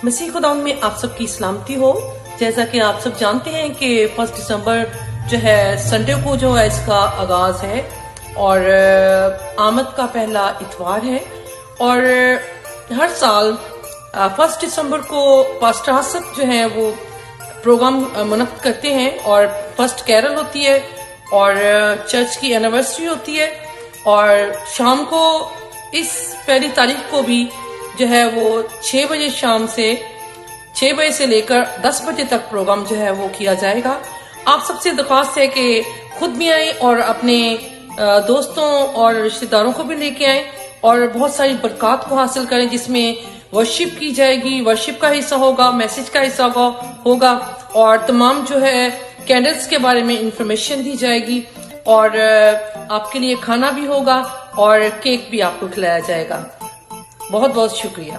مسیح خدا میں آپ سب کی سلامتی ہو۔ جیسا کہ آپ سب جانتے ہیں کہ 1 دسمبر جو ہے سنڈے کو جو ہے اس کا آغاز ہے اور آمد کا پہلا اتوار ہے، اور ہر سال 1 دسمبر کو پاسٹر حسب جو ہے وہ پروگرام منعقد کرتے ہیں، اور فرسٹ کیرل ہوتی ہے اور چرچ کی اینیورسری ہوتی ہے، اور شام کو اس پہلی تاریخ کو بھی جو ہے وہ 6 بجے سے لے کر 10 بجے تک پروگرام جو ہے وہ کیا جائے گا۔ آپ سب سے درخواست ہے کہ خود بھی آئیں اور اپنے دوستوں اور رشتہ داروں کو بھی لے کے آئیں، اور بہت ساری برکات کو حاصل کریں، جس میں ورشپ کی جائے گی، ورشپ کا حصہ ہوگا، میسج کا حصہ ہوگا، اور تمام جو ہے کینڈلز کے بارے میں انفارمیشن دی جائے گی، اور آپ کے لیے کھانا بھی ہوگا اور کیک بھی آپ کو کھلایا جائے گا۔ بہت بہت شکریہ۔